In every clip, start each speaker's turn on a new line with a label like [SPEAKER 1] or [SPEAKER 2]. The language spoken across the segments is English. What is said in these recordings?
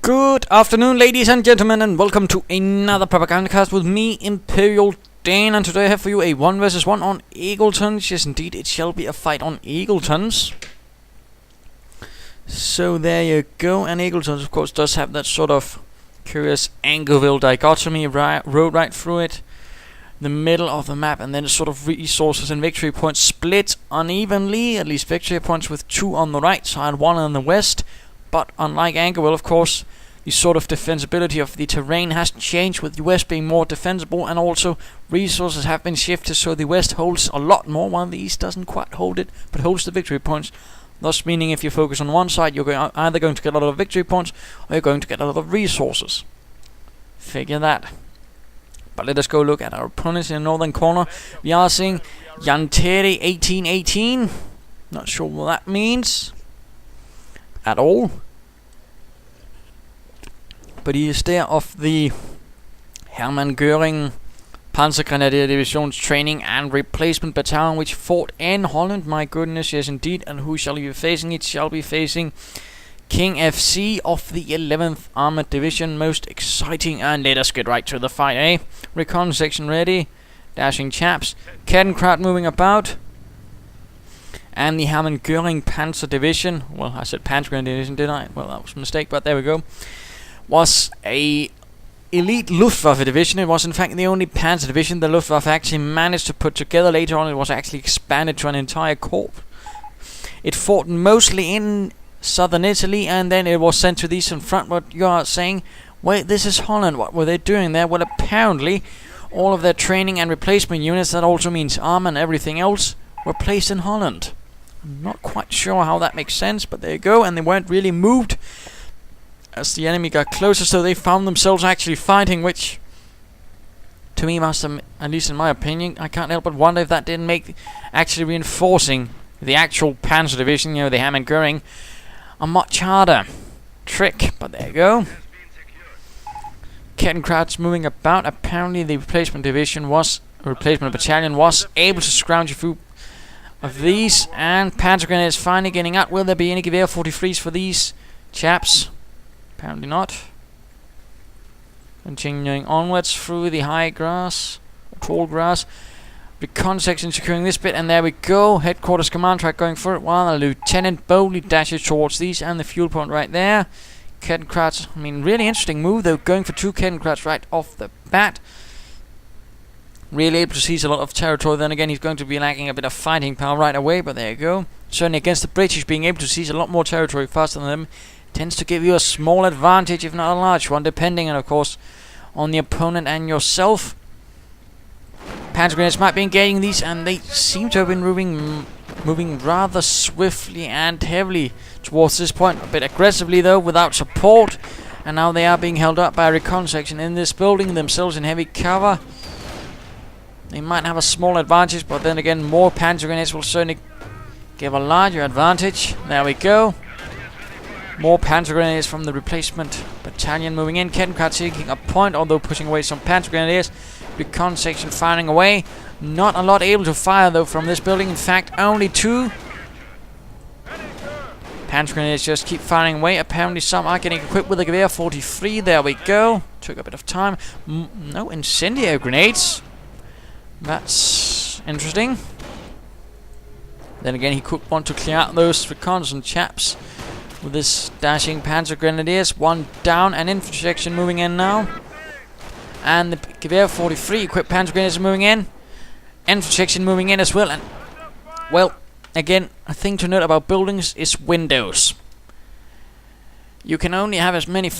[SPEAKER 1] Good afternoon, ladies and gentlemen, and welcome to another Propagandacast with me, Imperial Dane. And today I have for you a 1 vs 1 on Eagletons. Yes, indeed, it shall be a fight on Eagletons. So there you go. And Eagletons, of course, does have that sort of curious Angerville dichotomy road right through it, the middle of the map, and then sort of resources and victory points split unevenly. At least victory points with 2 on the right side, 1 on the west. But unlike Angerville, of course, the sort of defensibility of the terrain has changed, with the west being more defensible, and also resources have been shifted, so the west holds a lot more while the east doesn't quite hold it, but holds the victory points. Thus meaning if you focus on one side, you're either going to get a lot of victory points or you're going to get a lot of resources. Figure that. But let us go look at our opponents in the northern corner. We are seeing Jantteri1818. Not sure what that means at all, but he is there of the Hermann Göring Panzer Grenadier Division's training and replacement battalion, which fought in Holland. My goodness, yes indeed. And who shall be facing? It shall be facing kingFC of the 11th Armored Division. Most exciting, and let us get right to the fight, eh? Recon section ready, dashing chaps, Kettenkrad moving about. And the Hermann Göring Panzer Division, well, I said Panzer Grenadier Division, didn't I? Well, that was a mistake, but there we go. Was a elite Luftwaffe division. It was in fact the only Panzer division the Luftwaffe actually managed to put together. Later on, it was actually expanded to an entire corps. It fought mostly in southern Italy, and then it was sent to the Eastern Front. But you are saying, wait, this is Holland. What were they doing there? Well, apparently, all of their training and replacement units, that also means armor and everything else, were placed in Holland. I'm not quite sure how that makes sense, but there you go. And they weren't really moved as the enemy got closer, so they found themselves actually fighting, which to me must have, at least in my opinion, I can't help but wonder if that didn't make actually reinforcing the actual Panzer Division, you know, the Hermann Göring, a much harder trick. But there you go. Kettenkrad's moving about. Apparently the replacement battalion was able to scrounge through of these, and Panzer Grenadiers finally getting out. Will there be any Gewehr 43s for these chaps? Apparently not. Continuing onwards through the high grass, tall grass. Recon section securing this bit, and there we go. Headquarters command track going for it, while a lieutenant boldly dashes towards these, and the fuel point right there. Kettenkrad, I mean, really interesting move though, going for 2 Kettenkrads right off the bat. Really able to seize a lot of territory. Then again, he's going to be lacking a bit of fighting power right away, but there you go. Certainly against the British, being able to seize a lot more territory faster than them tends to give you a small advantage, if not a large one, depending, and of course, on the opponent and yourself. Panzer Grenadiers might be engaging these, and they seem to have been moving rather swiftly and heavily towards this point. A bit aggressively though, without support. And now they are being held up by a recon section in this building, themselves in heavy cover. They might have a small advantage, but then again, more Panzer Grenadiers will certainly give a larger advantage. There we go. More Panzer Grenadiers from the replacement battalion moving in. Kettenkrad taking a point, although pushing away some Panzer Grenadiers. Recon section firing away. Not a lot able to fire though from this building. In fact, only 2. Panzer Grenadiers just keep firing away. Apparently some are getting equipped with a Gewehr 43. There we go. Took a bit of time. No incendiary grenades. That's interesting. Then again, he could want to clear out those reconnaissance chaps with this dashing Panzer Grenadiers. 1 down, and infantry section moving in now. And the Gewehr 43 equipped Panzer Grenadiers moving in. Infantry section moving in as well. And, well, again, a thing to note about buildings is windows. You can only have as many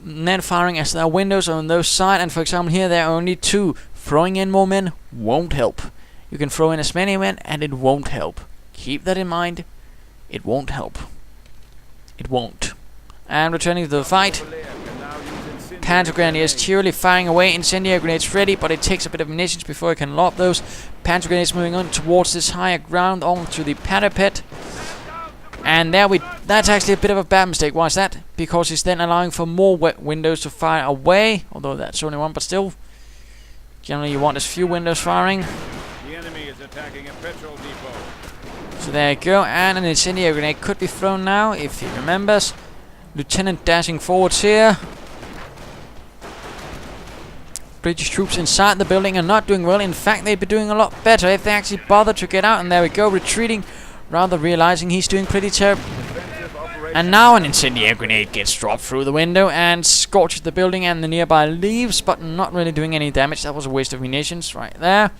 [SPEAKER 1] men firing as there are windows on those sides. And for example, here there are only 2. Throwing in more men won't help. You can throw in as many men, and it won't help. Keep that in mind. It won't help. It won't. And returning to the fight, Panzer Grenadiers cheerily firing away. Incendiary grenades ready, but it takes a bit of munitions before you can lob those. Panzer Grenadiers moving on towards this higher ground, onto the parapet. And there that's actually a bit of a bad mistake. Why is that? Because it's then allowing for more windows to fire away, although that's only 1, but still. Generally, you want as few windows firing.
[SPEAKER 2] The enemy is attacking a petrol depot.
[SPEAKER 1] So there you go, and an incendiary grenade could be thrown now, if he remembers. Lieutenant dashing forwards here. British troops inside the building are not doing well. In fact, they'd be doing a lot better if they actually bothered to get out. And there we go, retreating, rather realizing he's doing pretty terrible. And now an incendiary grenade gets dropped through the window and scorches the building and the nearby leaves, but not really doing any damage. That was a waste of munitions right there.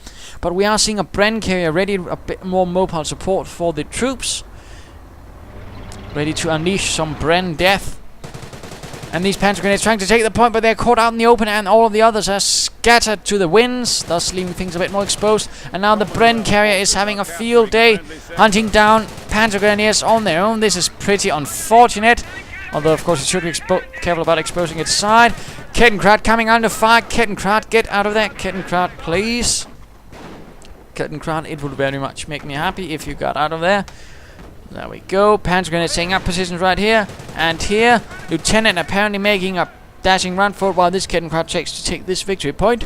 [SPEAKER 1] But we are seeing a Bren carrier ready, a bit more mobile support for the troops. Ready to unleash some Bren death. And these Panzer grenades trying to take the point, but they're caught out in the open, and all of the others are scattered to the winds, thus leaving things a bit more exposed. And now the Bren carrier is having a field day, hunting down Panzer grenadiers on their own. This is pretty unfortunate, although of course it should be careful about exposing its side. Kettenkrad coming under fire. Kettenkrad, get out of there. Kettenkrad, please. Kettenkrad, it would very much make me happy if you got out of there. There we go. Panzer grenades taking up positions right here and here. Lieutenant apparently making a dashing run for it while this Kettenkrad checks to take this victory point.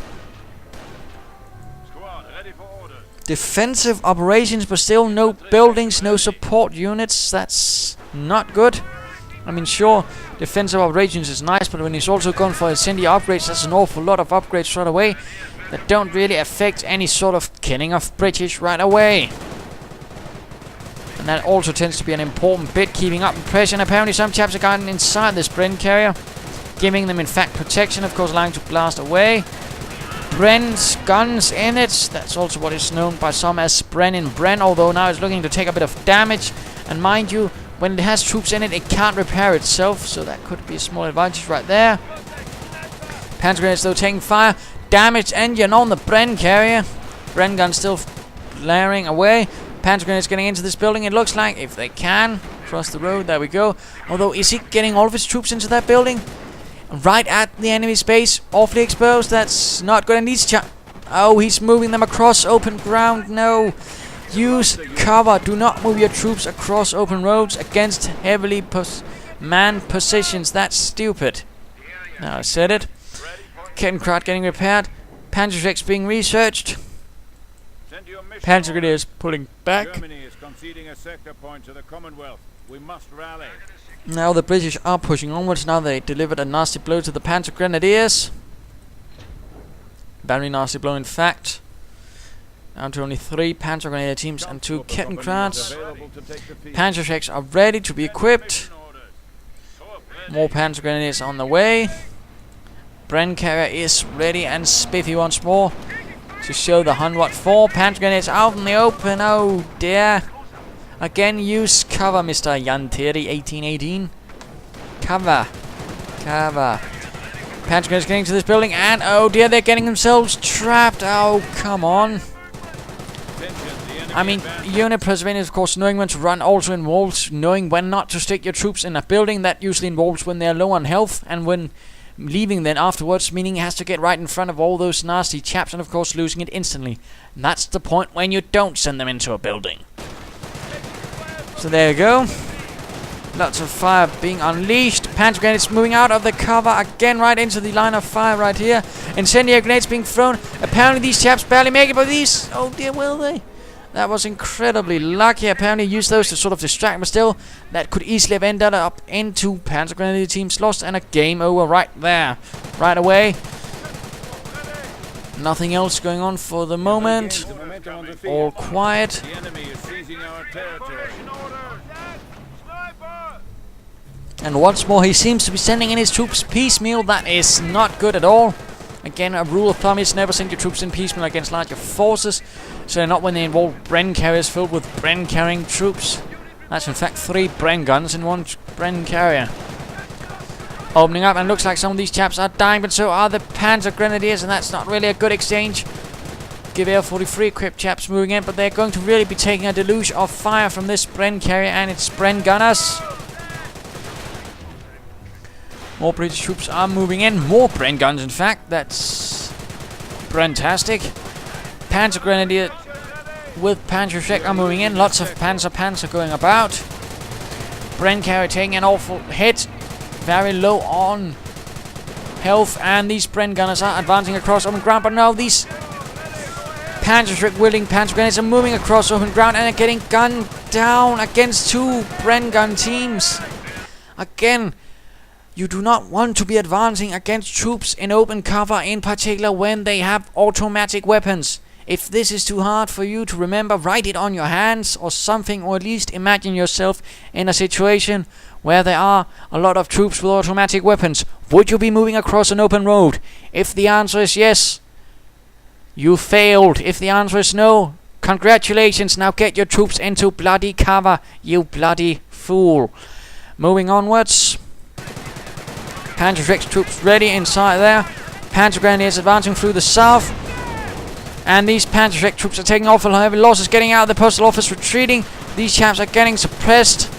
[SPEAKER 2] Squad, ready for orders.
[SPEAKER 1] Defensive operations, but still no buildings, no support units. That's not good. I mean, sure, defensive operations is nice, but when he's also gone for incendiary upgrades, that's an awful lot of upgrades right away that don't really affect any sort of killing of British right away. And that also tends to be an important bit, keeping up impression. Apparently some chaps are gotten inside this Bren carrier, giving them in fact protection, of course allowing to blast away. Bren's guns in it, that's also what is known by some as Bren in Bren, although now it's looking to take a bit of damage. And mind you, when it has troops in it, it can't repair itself, so that could be a small advantage right there. Panzer grenades though taking fire. Damaged engine on the Bren carrier. Bren gun still flaring away. Panzer grenades getting into this building, it looks like, if they can. Across the road, there we go. Although, is he getting all of his troops into that building? Right at the enemy's base, awfully exposed, that's not good. And these oh, he's moving them across open ground, no. Use cover, do not move your troops across open roads against heavily manned positions, that's stupid. Now I said it. Kettenkrad getting repaired. Panzer being researched. Panzer grenadiers pulling back.
[SPEAKER 2] Germany is conceding a sector point to the Commonwealth. We must rally.
[SPEAKER 1] Now the British are pushing onwards. Now they delivered a nasty blow to the Panzer grenadiers. Very nasty blow in fact. Down to only 3 Panzer grenadier teams and 2 Kettenkrads. Panzer are ready to be equipped. More Panzer grenadiers on the way. Bren carrier is ready and spiffy once more to show the Hun what for. Panzer grenades out in the open. Oh dear. Again, use cover, Mr. Jantteri1818. Cover. Cover. Panzer grenades getting to this building, and oh dear, they're getting themselves trapped. Oh, come on. I mean, unit preservation, of course, knowing when to run also involves knowing when not to stick your troops in a building. That usually involves when they're low on health, and when leaving then afterwards, meaning it has to get right in front of all those nasty chaps, and of course losing it instantly. And that's the point when you don't send them into a building. So there you go. Lots of fire being unleashed. Panzer grenades moving out of the cover again, right into the line of fire right here. Incendiary grenades being thrown. Apparently these chaps barely make it, but these, oh dear, will they? That was incredibly lucky. Apparently used those to sort of distract, but still, that could easily have ended up into Panzer Grenadier teams lost and a game over right there. Right away. Nothing else going on for the moment. All quiet.
[SPEAKER 2] The enemy is seizing our territory.
[SPEAKER 1] And once more, he seems to be sending in his troops piecemeal. That is not good at all. Again, a rule of thumb is never send your troops in piecemeal against larger forces. So not when they involve Bren carriers filled with Bren carrying troops. That's in fact 3 Bren guns in 1 Bren carrier. Opening up, and looks like some of these chaps are dying, but so are the Panzer Grenadiers, and that's not really a good exchange. Gewehr 43 equipped chaps moving in, but they're going to really be taking a deluge of fire from this Bren carrier and its Bren gunners. More British troops are moving in. More Bren guns, in fact. That's Brentastic. Panzer Grenadier with Panzer are moving in. Lots of Panzer going about. Bren carrier taking an awful hit. Very low on health. And these Bren gunners are advancing across open ground. But no, these Panzer wielding Panzer Grenadiers are moving across open ground and are getting gunned down against 2 Bren gun teams. Again, You do not want to be advancing against troops in open cover, in particular when they have automatic weapons. If this is too hard for you to remember, write it on your hands or something, or at least imagine yourself in a situation where there are a lot of troops with automatic weapons. Would you be moving across an open road? If the answer is yes, you failed. If the answer is no, congratulations, now get your troops into bloody cover, you bloody fool. Moving onwards. Panzer X troops ready inside there. Panzer Grenadiers advancing through the south. And these Panzer X troops are taking awful heavy losses, getting out of the postal office, retreating. These chaps are getting suppressed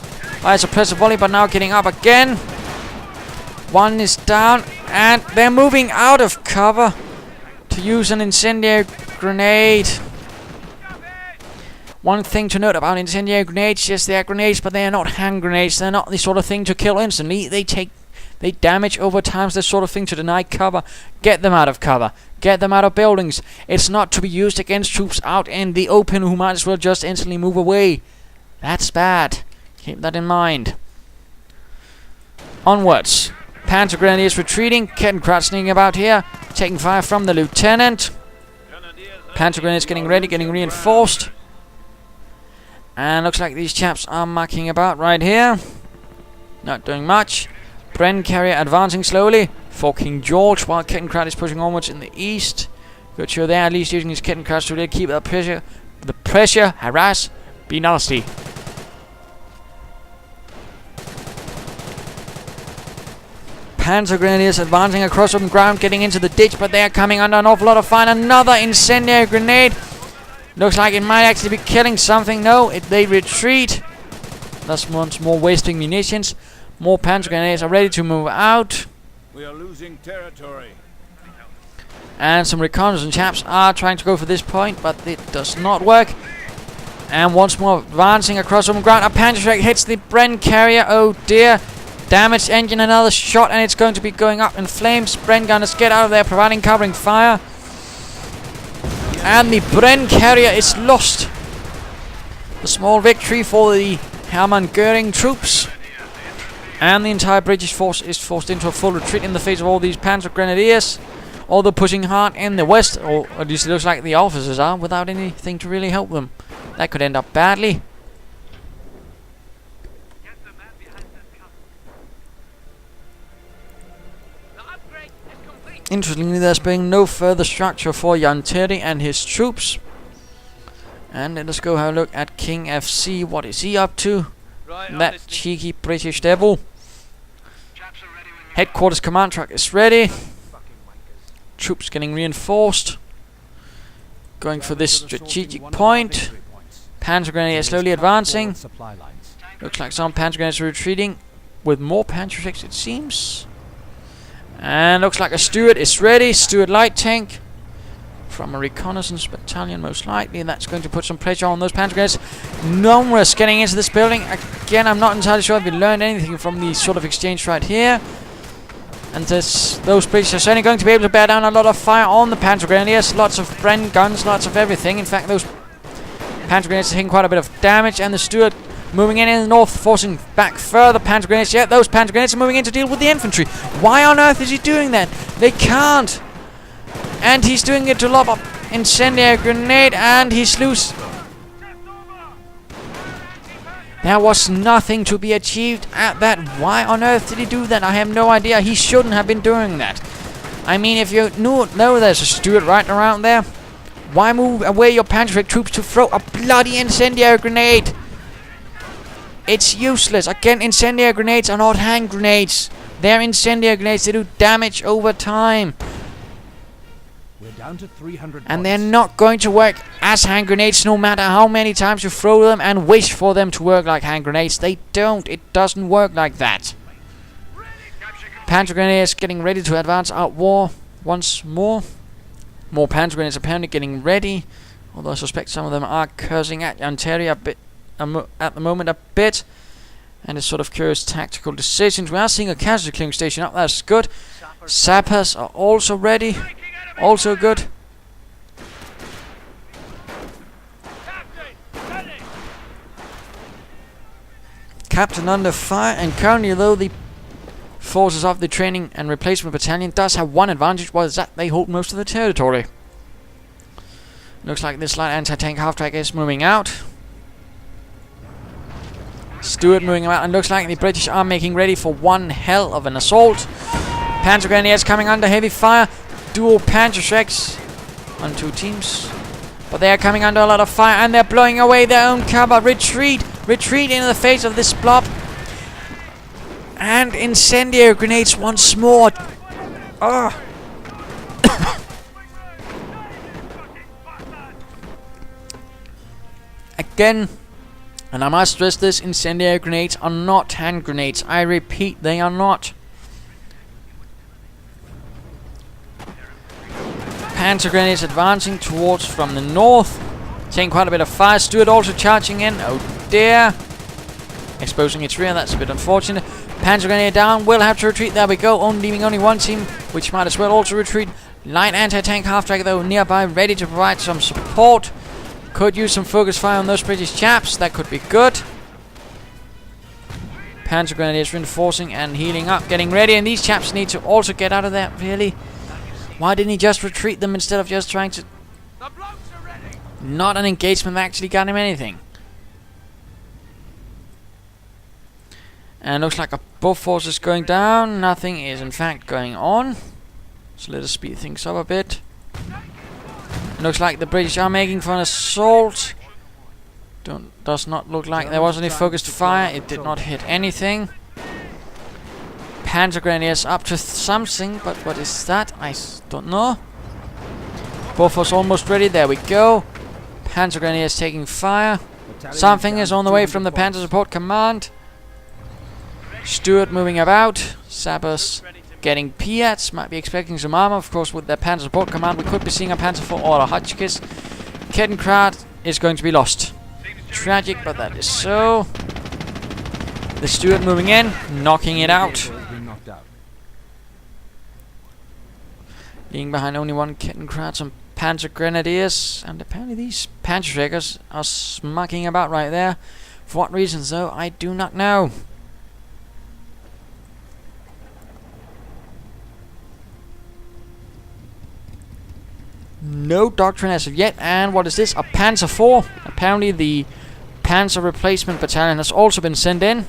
[SPEAKER 1] by a suppressive volley, but now getting up again. One is down, and they're moving out of cover to use an incendiary grenade. One thing to note about incendiary grenades: yes, they are grenades, but they are not hand grenades. They're not the sort of thing to kill instantly. They damage over time. It's the sort of thing to deny cover. Get them out of cover. Get them out of buildings. It's not to be used against troops out in the open who might as well just instantly move away. That's bad. Keep that in mind. Onwards. Panzer Grenadiers retreating. Kettenkraut sneaking about here. Taking fire from the lieutenant. Panzer Grenadiers getting ready, getting reinforced. And looks like these chaps are mucking about right here. Not doing much. Bren carrier advancing slowly for King George, while Kettenkraut is pushing onwards in the east. Good show there, at least using his Kettenkraut to really keep the pressure, harass, be nasty. Panzer Grenadiers advancing across open ground, getting into the ditch, but they are coming under an awful lot of fire. Another incendiary grenade. Looks like it might actually be killing something. No, they retreat. Thus once more wasting munitions. More Panzer Grenadiers are ready to move out.
[SPEAKER 2] We are losing territory.
[SPEAKER 1] And some reconnaissance chaps are trying to go for this point, but it does not work. And once more advancing across open ground. A Panzer strike hits the Bren carrier. Oh dear. Damaged engine, another shot, and it's going to be going up in flames. Bren gunners get out of there, providing covering fire. And the Bren carrier is lost. A small victory for the Hermann Göring troops. And the entire British force is forced into a full retreat in the face of all these Panzer Grenadiers. Although pushing hard in the west, or at least it looks like the officers are, without anything to really help them. That could end up badly. Interestingly, there's been no further structure for Jantteri and his troops. And let us go have a look at kingFC. What is he up to? Right, that cheeky British devil. Headquarters command truck is ready. Troops getting reinforced. Going for this strategic point. Panzer Grenadiers slowly advancing. Looks like some Panzer Grenadiers are retreating with more Panzer X, it seems. And looks like a Stuart is ready. Stuart light tank from a reconnaissance battalion, most likely. That's going to put some pressure on those Panzer Grenadiers. Numerous getting into this building. Again, I'm not entirely sure if we learned anything from the sort of exchange right here. And those British are certainly going to be able to bear down a lot of fire on the Panzer Grenadiers. Lots of Bren guns, lots of everything. In fact, those Panzer Grenadiers are taking quite a bit of damage. And the Stuart moving in the north, forcing back further Panzer Grenadiers. Yeah, those Panzer Grenadiers are moving in to deal with the infantry. Why on earth is he doing that? They can't. And he's doing it to lob up incendiary grenade, and he's loose. There was nothing to be achieved at that. Why on earth did he do that? I have no idea. He shouldn't have been doing that. I mean, if you know there's a Stuart right around there, why move away your Panzer troops to throw a bloody incendiary grenade? It's useless. Again, incendiary grenades are not hand grenades. They're incendiary grenades. They do damage over time.
[SPEAKER 3] We're down to 300
[SPEAKER 1] and they're not going to work as hand grenades no matter how many times you throw them and wish for them to work like hand grenades. They don't. It doesn't work like that. Panzer Grenadiers getting ready to advance out war once more. More Panzer Grenadiers apparently getting ready. Although I suspect some of them are cursing at Jantteri a bit at the moment a bit. And it's sort of curious tactical decisions. We are seeing a casualty clearing station up. That's good. Sappers are also ready. Also good. Captain under fire, and currently though the forces of the training and replacement battalion does have one advantage, was that they hold most of the territory. Looks like this light anti-tank half-track is moving out. Stuart moving out, and looks like the British are making ready for one hell of an assault. Panzer Grenadiers coming under heavy fire. Dual Panzer Shreks on 2 teams. But they are coming under a lot of fire, and they're blowing away their own cover. Retreat! Retreat into the face of this blob. And incendiary grenades once more. Ugh. Again, and I must stress this, incendiary grenades are not hand grenades. I repeat, they are not. Panzer grenades advancing towards from the north. Taking quite a bit of fire. Stuart also charging in. Oh dear. Exposing its rear, that's a bit unfortunate. Panzer grenade down, will have to retreat. There we go, leaving only one team, which might as well also retreat. Light anti-tank half-track though nearby, ready to provide some support. Could use some focus fire on those British chaps, that could be good. Panzer grenadiers reinforcing and healing up, getting ready, and these chaps need to also get out of there, really. Why didn't he just retreat them instead of just trying to... Not an engagement that actually got him anything. And looks like both forces going down. Nothing is in fact going on. So let us speed things up a bit. Looks like the British are making for an assault. Does not look like there was any focused fire. It did not hit anything. Panzer Grenadiers up to something, but what is that? I don't know. Both was almost ready. There we go. Panzer Grenadiers taking fire. Something is on the way from the Panzer Support Command. Stuart moving about. Sappers getting Piats. Might be expecting some armor. Of course, with their Panzer Support Command, we could be seeing a Panzer IV or a Hotchkiss. Kettenkrad is going to be lost. Tragic, but that is so. The Stuart moving in, knocking it out. Leaving behind only one Kettenkrad, some Panzer Grenadiers, and apparently these Panzer Shakers are smucking about right there. For what reasons, though, I do not know. No doctrine as of yet, and what is this? A Panzer IV? Apparently the Panzer Replacement Battalion has also been sent in,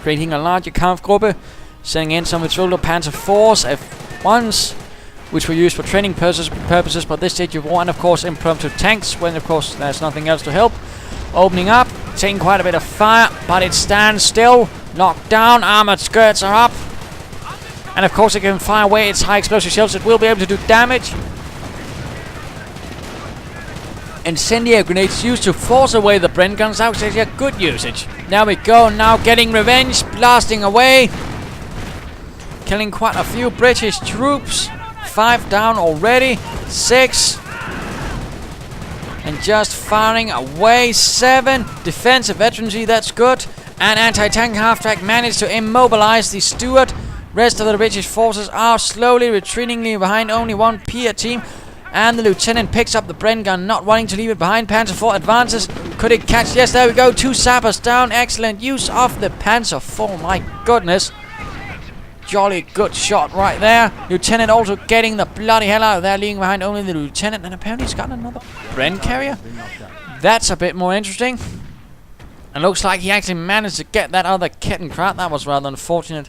[SPEAKER 1] creating a larger Kampfgruppe, sending in some of its older Panzer IVs, F1s, which were used for training purposes by this stage of war, and of course impromptu tanks, when of course there's nothing else to help. Opening up, taking quite a bit of fire, but it stands still, locked down, armored skirts are up, and of course it can fire away its high explosive shells. It will be able to do damage. Incendiary grenades used to force away the Bren guns. That was actually a good usage. There we go, now getting revenge, blasting away, killing quite a few British troops. 5 down already, 6, and just firing away. 7 defensive veterancy, that's good. And anti-tank half-track managed to immobilize the Stuart. Rest of the British forces are slowly retreating, leaving behind only one Pia team. And the lieutenant picks up the Bren gun, not wanting to leave it behind. Panzer IV advances. Could it catch? Yes, there we go. 2 sappers down. Excellent use of the Panzer IV. My goodness. Jolly good shot right there. Lieutenant also getting the bloody hell out of there, leaving behind only the lieutenant. And apparently he's got another Bren carrier. That's a bit more interesting. And looks like he actually managed to get that other Kettenkrad. That was rather unfortunate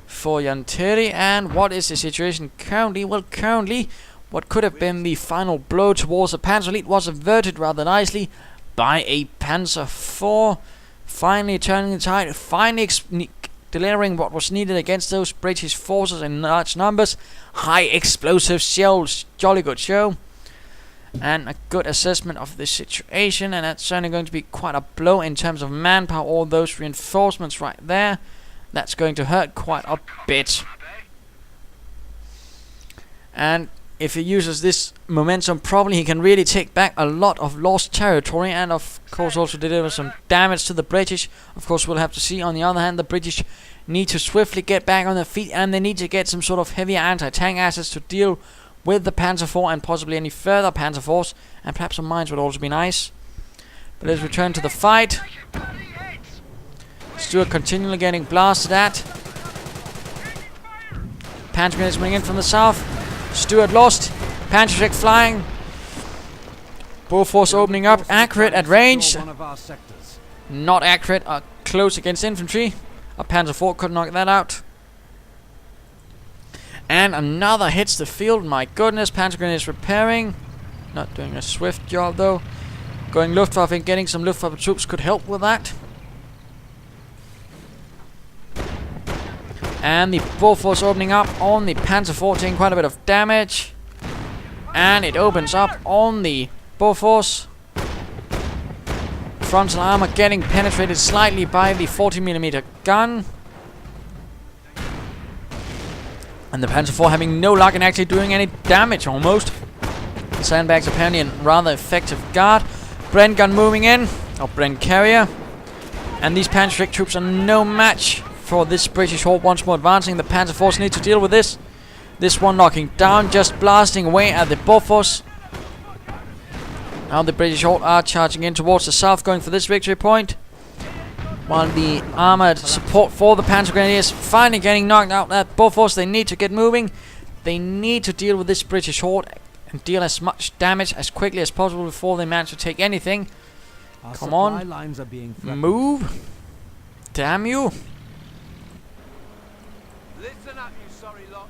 [SPEAKER 1] for Jantteri. And what is the situation currently? Well, currently, what could have been the final blow towards the Panzer Elite was averted rather nicely by a Panzer IV. Finally turning the tide, finally delivering what was needed against those British forces in large numbers. High explosive shells, jolly good show. And a good assessment of the situation, and that's certainly going to be quite a blow in terms of manpower. All those reinforcements right there, that's going to hurt quite a bit. And if he uses this momentum, probably he can really take back a lot of lost territory, and of course also deliver some damage to the British. Of course, we'll have to see. On the other hand, the British need to swiftly get back on their feet, and they need to get some sort of heavier anti-tank assets to deal with the Panzer IV and possibly any further Panzer IVs, and perhaps some mines would also be nice. But let's return to the fight. Stuart continually getting blasted at. Panzer grenades coming in from the south. Stuart lost. Panzer flying. Bofors opening up. Accurate at range.
[SPEAKER 3] One of our sectors.
[SPEAKER 1] Not accurate. Close against infantry. A Panzer IV could knock that out. And another hits the field. My goodness. Panzer grenades repairing. Not doing a swift job though. Going Luftwaffe and getting some Luftwaffe troops could help with that. And the Bofors opening up on the Panzer IV, taking quite a bit of damage. And it opens up on the Bofors. Frontal armor getting penetrated slightly by the 40mm gun. And the Panzer IV having no luck in actually doing any damage almost. The sandbags apparently a rather effective guard. Brent gun moving in, or Brent carrier. And these Panzer troops are no match for this British horde once more advancing. The Panzer force need to deal with this. This one knocking down, just blasting away at the Bofors. Now the British horde are charging in towards the south, going for this victory point. While the armored support for the Panzer Grenadiers finally getting knocked out at Bofors. They need to get moving. They need to deal with this British horde and deal as much damage as quickly as possible before they manage to take anything.
[SPEAKER 3] Our
[SPEAKER 1] Come
[SPEAKER 3] supply
[SPEAKER 1] on.
[SPEAKER 3] lines are being threatened.
[SPEAKER 1] Move. Damn you.
[SPEAKER 4] Listen up, you sorry lot.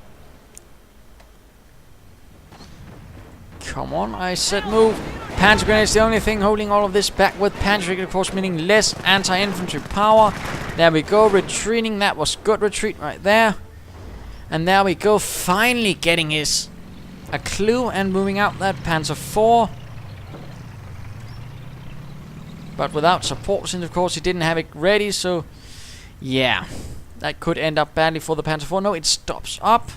[SPEAKER 1] Come on, I said move. Panzer Grenades the only thing holding all of this back, with Panzer of course meaning less anti-infantry power. There we go, retreating. That was good retreat right there. And there we go, finally getting a clue and moving out that Panzer IV. But without support, since of course he didn't have it ready, so yeah. That could end up badly for the Panzer IV. No, it stops up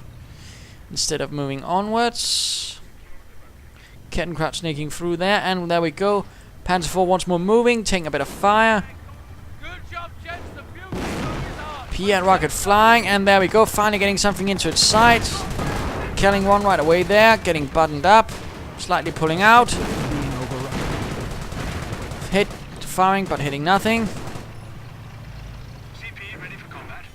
[SPEAKER 1] instead of moving onwards. Kettenkraut sneaking through there, and there we go. Panzer IV once more moving, taking a bit of fire.
[SPEAKER 4] Good job, gents. The bugle is ours.
[SPEAKER 1] Piat rocket flying, and there we go. Finally getting something into its sight. Killing one right away there, getting buttoned up. Slightly pulling out.
[SPEAKER 3] Being overrun.
[SPEAKER 1] Hit, firing, but hitting nothing.
[SPEAKER 4] CP ready for combat.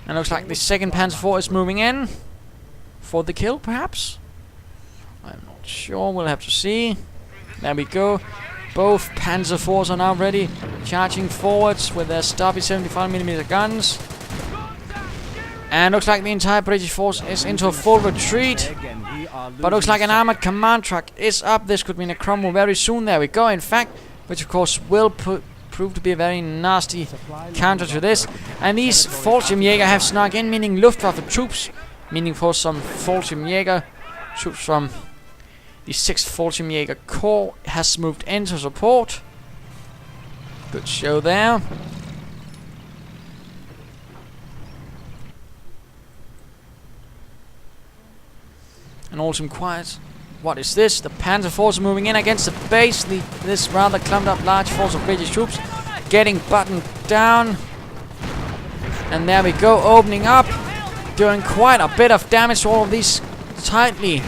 [SPEAKER 1] And looks like the second Panzer IV is moving in. For the kill, perhaps? I'm not sure, we'll have to see. There we go. Both Panzer IVs are now ready. Charging forwards with their stubby 75mm guns. And looks like the entire British force is into a full retreat.
[SPEAKER 3] Again, we are
[SPEAKER 1] But looks
[SPEAKER 3] losing
[SPEAKER 1] like an armored command truck is up. This could mean a crumble very soon. There we go. In fact, which of course will prove to be a very nasty counter to this. And these Fallschirmjäger have snuck in, meaning Luftwaffe troops. Meaning for some Fallschirmjäger troops from the 6th Fallschirmjäger Corps has moved into support. Good show there. And also quiet. What is this? The Panzer force moving in against the base. This rather clumped up large force of British troops getting buttoned down. And there we go, opening up, doing quite a bit of damage to all of these tightly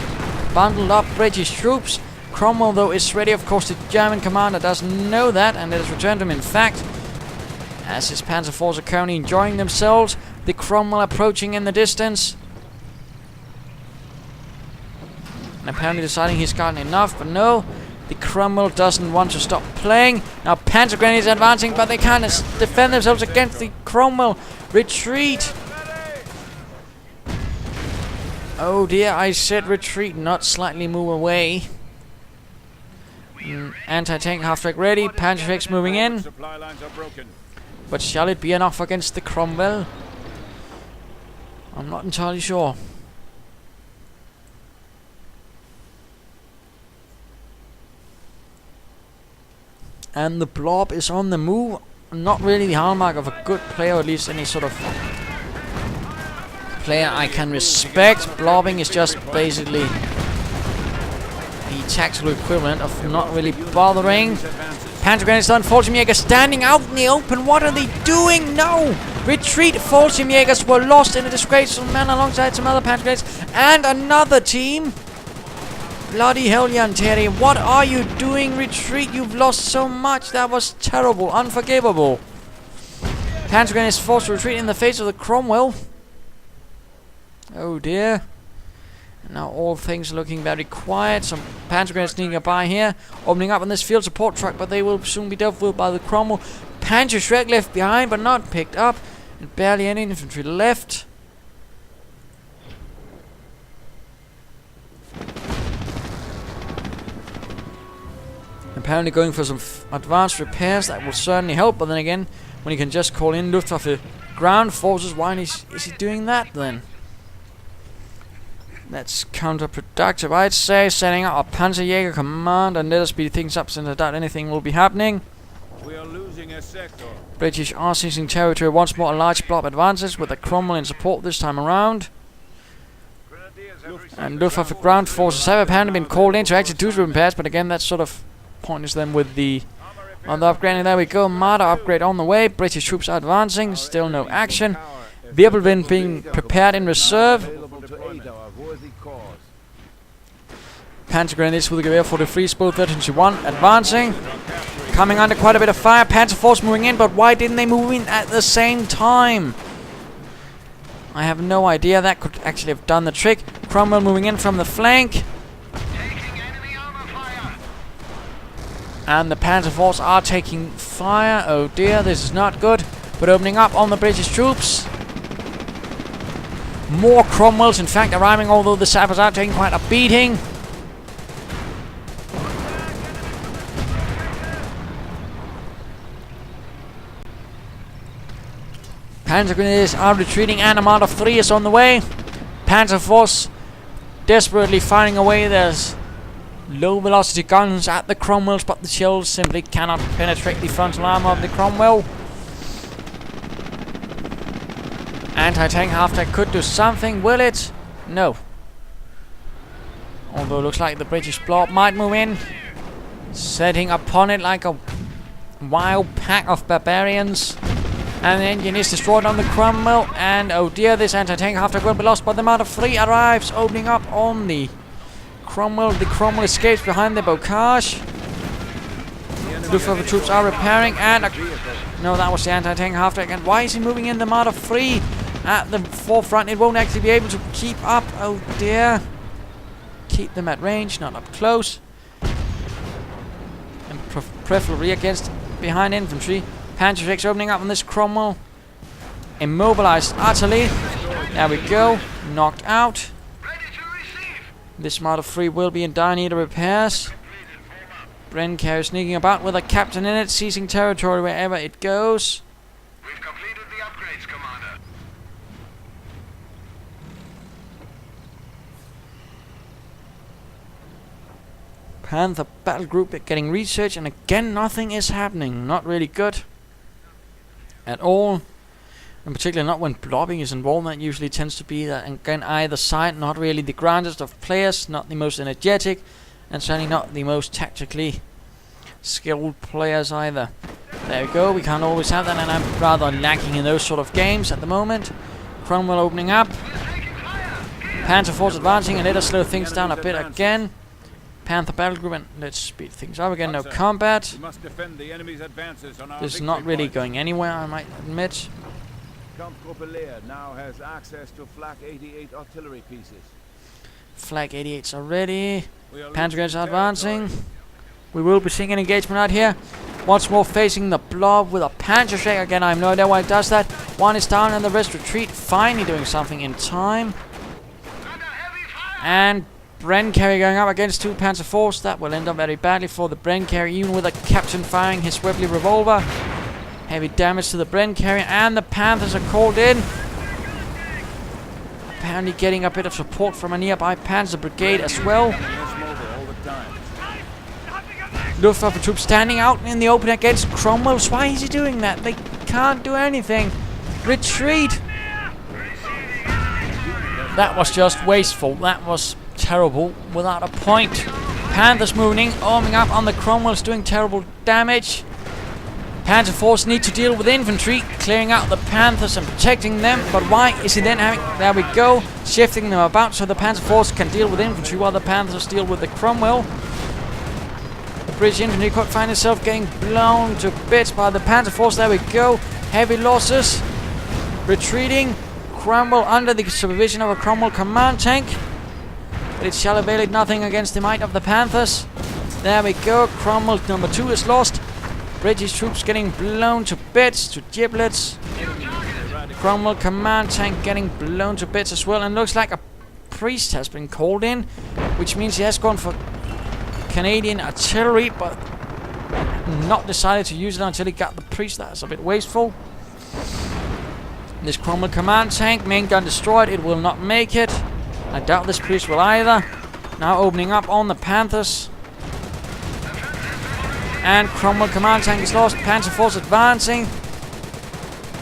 [SPEAKER 1] bundled up British troops. Cromwell though is ready. Of course the German commander doesn't know that, and it has returned him in fact. As his Panzer force are currently enjoying themselves. The Cromwell approaching in the distance. And apparently deciding he's gotten enough, but no. The Cromwell doesn't want to stop playing. Now Panzer Grenadiers advancing, but they can't defend themselves against the Cromwell. Retreat! Oh dear, I said retreat, not slightly move away. Anti-tank half-track ready, Panzer X moving in.
[SPEAKER 2] Supply lines are broken.
[SPEAKER 1] But shall it be enough against the Cromwell? I'm not entirely sure. And the Blob is on the move. Not really the hallmark of a good player, or at least any sort of player I can respect. Blobbing is just basically the tactical equivalent of not really bothering. Panzer Grenadiers done. Fallschirmjäger standing out in the open. What are they doing? No! Retreat! Fallschirmjägers were lost in a disgraceful manner alongside some other Panzer Grenadiers and another team. Bloody hell, Jantteri. What are you doing? Retreat. You've lost so much. That was terrible. Unforgivable. Panzer Grenadier is forced to retreat in the face of the Commonwealth. Oh dear. Now all things looking very quiet. Some Panzer Grenadiers sneaking by here. Opening up on this field support truck, but they will soon be dealt with by the Commonwealth. Panzer Shrek left behind, but not picked up. And barely any infantry left. Apparently going for some advanced repairs. That will certainly help, but then again, when you can just call in Luftwaffe ground forces, why is he doing that then? That's counterproductive, I'd say. Setting up a Panzerjäger command and let us speed things up, since I doubt anything will be happening.
[SPEAKER 2] We are losing a sector.
[SPEAKER 1] British are seizing territory once more. A large blob advances with the Cromwell in support this time around. And Luftwaffe ground forces have apparently been called in to execute repairs, but again, that's sort of pointless then with the other upgrade. And there we go, Marder upgrade on the way. British troops are advancing, still no action. Wirbelwind being prepared in reserve. Panzer Grenadiers with the Gewehr 43, Spur 13-1 advancing. Coming under quite a bit of fire. Panzer Force moving in, but why didn't they move in at the same time? I have no idea. That could actually have done the trick. Cromwell moving in from the flank. And the Panzer Force are taking fire. Oh dear, this is not good. But opening up on the British troops. More Cromwells, in fact, arriving, although the sappers are taking quite a beating. Panzer Grenadiers are retreating, and a Marder 3 is on the way. Panzer Force desperately finding a way. There's low velocity guns at the Cromwells, but the shells simply cannot penetrate the frontal armor of the Cromwell. Anti-tank half-tank could do something, will it? No. Although it looks like the British blob might move in, setting upon it like a wild pack of barbarians. And the engine is destroyed on the Cromwell, and oh dear, this anti-tank half-tank will be lost, but the Marder 3 arrives, opening up on the Cromwell. The Cromwell escapes behind the bocage. Luftwaffe troops are repairing, and no, that was the anti-tank half-tank. And why is he moving in the Marder 3 at the forefront? It won't actually be able to keep up. Oh dear. Keep them at range, not up close. And preferably against behind infantry. Panzer Shreks opening up on this Cromwell. Immobilized utterly. There we go. Knocked out. This Marder 3 will be in dire need of repairs. Bren carrier sneaking about with a captain in it, seizing territory wherever it goes.
[SPEAKER 5] We've completed the upgrades, Commander.
[SPEAKER 1] Panther battle group getting research, and again nothing is happening. Not really good at all. In particular not when blobbing is involved. That usually tends to be that, again, either side not really the grandest of players, not the most energetic, and certainly not the most tactically skilled players either. There we go, we can't always have that, and I'm rather lacking in those sort of games at the moment. Cromwell opening up. Panzer Force advancing, and let us slow things down a bit again. Panther battle group, and let's speed things up again. No combat.
[SPEAKER 2] We must defend the enemy's advances on our
[SPEAKER 1] This is not really
[SPEAKER 2] point.
[SPEAKER 1] going anywhere, I might admit.
[SPEAKER 2] Commonwealth now has access to Flak 88 artillery pieces.
[SPEAKER 1] Flag 88s are ready.
[SPEAKER 2] We are
[SPEAKER 1] Panzer Grenadiers
[SPEAKER 2] losing
[SPEAKER 1] are advancing.
[SPEAKER 2] territory.
[SPEAKER 1] We will be seeing an engagement out here. Once more facing the blob with a Panzer Shrek. Again, I have no idea why it does that. One is down and the rest retreat. Finally doing something in time. And Bren carrier going up against two Panzer Force. That will end up very badly for the Bren carrier, even with a captain firing his Webley revolver. Heavy damage to the Bren carrier, and the Panthers are called in. Apparently getting a bit of support from a nearby Panzer Brigade as well. Luftwaffe troops standing out in the open against Cromwells. Why is he doing that? They can't do anything. Retreat! That was just wasteful. That was terrible without a point. Panthers moving in, arming up on the Cromwells, doing terrible damage. Panzer Force need to deal with infantry, clearing out the Panthers and protecting them. But why is he then having... There we go. Shifting them about so the Panzer Force can deal with infantry while the Panthers deal with the Cromwell. The British infantry could find itself getting blown to bits by the Panzer Force. There we go. Heavy losses. Retreating. Cromwell under the supervision of a Cromwell command tank. But it shall avail it nothing against the might of the Panthers. There we go. Cromwell number 2 is lost. British troops getting blown to bits, to giblets. Cromwell command tank getting blown to bits as well. And looks like a priest has been called in, which means he has gone for Canadian artillery, but not decided to use it until he got the priest. That's a bit wasteful. This Cromwell command tank, main gun destroyed. It will not make it. I doubt this priest will either. Now opening up on the Panthers. And Cromwell command tank is lost. Panzer Force advancing.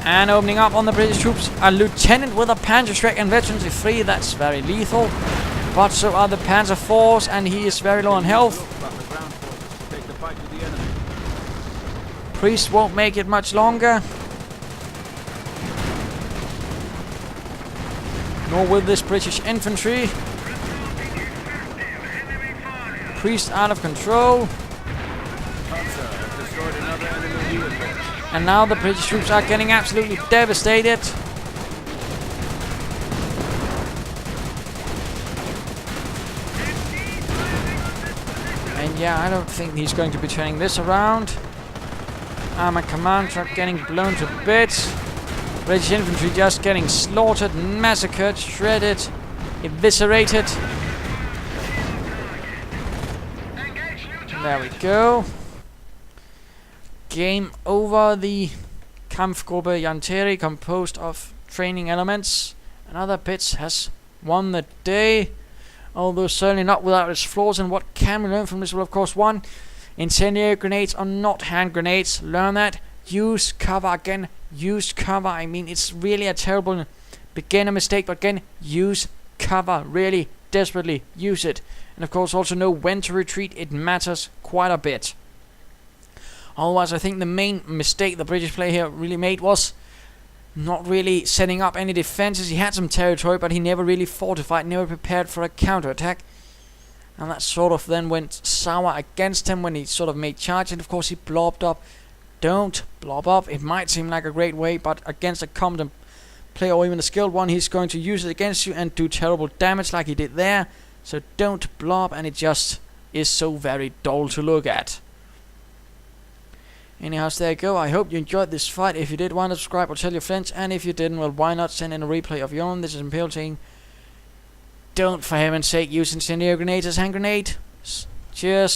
[SPEAKER 1] And opening up on the British troops. A lieutenant with a Panzerschreck and veterans 3. That's very lethal. But so are the Panzer Force, and he is very low on health. Priest won't make it much longer. Nor will this British infantry. Priest out of control. And now the British troops are getting absolutely devastated. And yeah, I don't think he's going to be turning this around. Armored command truck getting blown to bits. British infantry just getting slaughtered, massacred, shredded, eviscerated. There we go. Game over. The Kampfgruppe Jantteri, composed of training elements and other bits, has won the day. Although certainly not without its flaws. And what can we learn from this? Well, of course, 1. Incendiary grenades are not hand grenades. Learn that. Use cover again. Use cover. I mean, it's really a terrible beginner mistake. But again, use cover. Really, desperately use it. And of course, also know when to retreat. It matters quite a bit. Otherwise, I think the main mistake the British player here really made was not really setting up any defenses. He had some territory, but he never really fortified, never prepared for a counterattack. And that sort of then went sour against him when he sort of made charge. And of course, he blobbed up. Don't blob up. It might seem like a great way, but against a competent player or even a skilled one, he's going to use it against you and do terrible damage like he did there. So don't blob, and it just is so very dull to look at. Anyhow, so there you go. I hope you enjoyed this fight. If you did, why not subscribe or tell your friends? And if you didn't, well, why not send in a replay of your own? This is Imperial saying, don't for heaven's sake use incendiary grenades as hand grenade. Cheers.